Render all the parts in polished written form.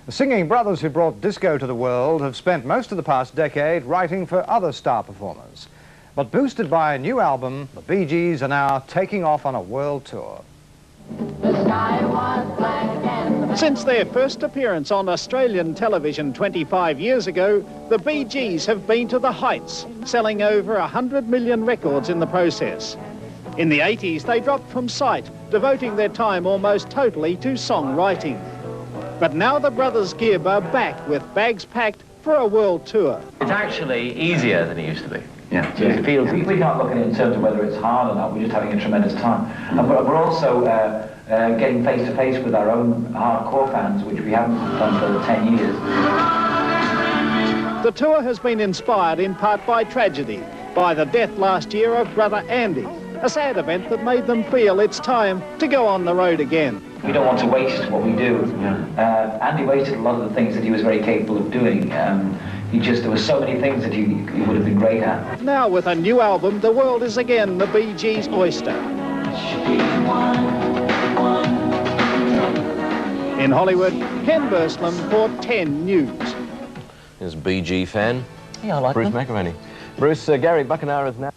The singing brothers who brought disco to the world have spent most of the past decade writing for other star performers. But boosted by a new album, the Bee Gees are now taking off on a world tour. Since their first appearance on Australian television 25 years ago, the Bee Gees have been to the heights, selling over 100 million records in the process. In the 80s, they dropped from sight, devoting their time almost totally to songwriting. But now the brothers Gibb are back with bags packed for a world tour. It's actually easier than it used to be. Yeah. So it feels easy. We can't look at it in terms of whether it's hard or not, we're just having a tremendous time. But we're also getting face to face with our own hardcore fans, which we haven't done for 10 years. The tour has been inspired in part by tragedy, by the death last year of brother Andy, a sad event that made them feel it's time to go on the road again. We don't want to waste what we do. Andy wasted a lot of the things that he was very capable of doing. There were so many things that he would have been great at. Now with a new album, the world is again the Bee Gees' oyster. In Hollywood, Ken Burslem for 10 News. Here's a Bee Gee fan. Yeah, I like Bruce them. McElhenney. Bruce, Gary Buckenhauer is now...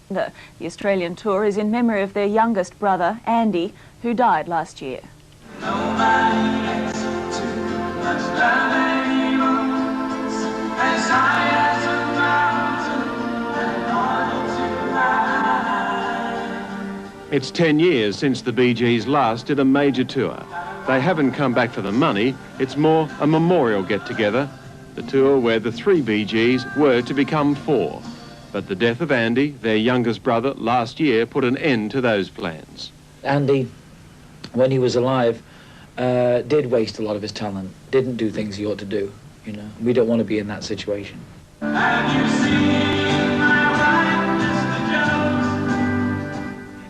The Australian tour is in memory of their youngest brother, Andy, who died last year. It's 10 years since the Bee Gees last did a major tour. They haven't come back for the money, it's more a memorial get-together, the tour where the 3 Bee Gees were to become 4. But the death of Andy, their youngest brother, last year put an end to those plans. Andy, when he was alive, did waste a lot of his talent, didn't do things he ought to do, you know. We don't want to be in that situation.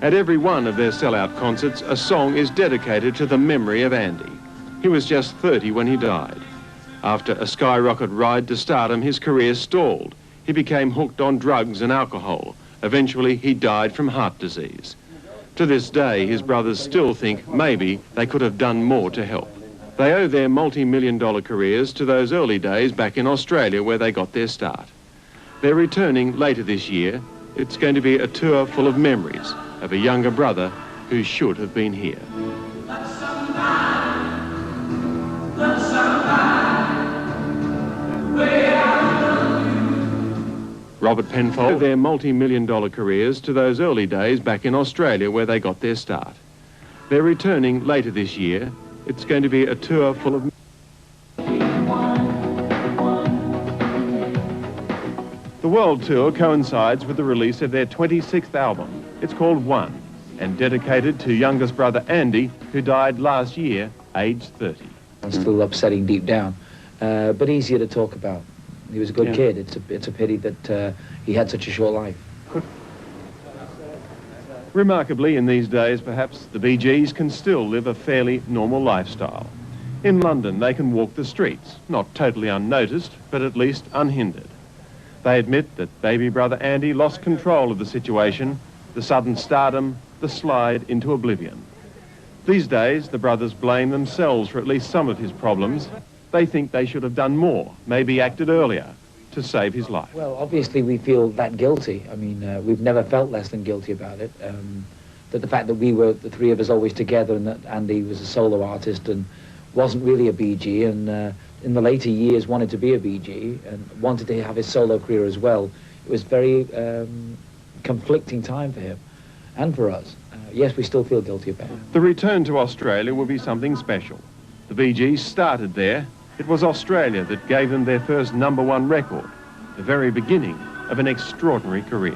At every one of their sellout concerts, a song is dedicated to the memory of Andy. He was just 30 when he died. After a skyrocket ride to stardom, his career stalled. He became hooked on drugs and alcohol. Eventually, he died from heart disease. To this day, his brothers still think maybe they could have done more to help. They owe their multi-million-dollar careers to those early days back in Australia where they got their start. They're returning later this year. It's going to be a tour full of memories of a younger brother who should have been here. Robert Penfold, their multi-million-dollar careers to those early days back in Australia where they got their start. They're returning later this year. It's going to be a tour full of... The world tour coincides with the release of their 26th album. It's called One, and dedicated to youngest brother Andy, who died last year, aged 30. It's still upsetting deep down, but easier to talk about. He was a good kid. It's a pity that he had such a short life. Remarkably, in these days, perhaps, the Bee Gees can still live a fairly normal lifestyle. In London, they can walk the streets, not totally unnoticed, but at least unhindered. They admit that baby brother Andy lost control of the situation, the sudden stardom, the slide into oblivion. These days, the brothers blame themselves for at least some of his problems. They think they should have done more, maybe acted earlier, to save his life. Well, obviously we feel that guilty. I mean, we've never felt less than guilty about it. That the fact that we were, the 3 of us, always together, and that Andy was a solo artist and wasn't really a Bee Gee, and in the later years wanted to be a Bee Gee and wanted to have his solo career as well. It was very conflicting time for him and for us. Yes, we still feel guilty about it. The return to Australia will be something special. The Bee Gees started there. It was Australia that gave them their first #1 record, the very beginning of an extraordinary career.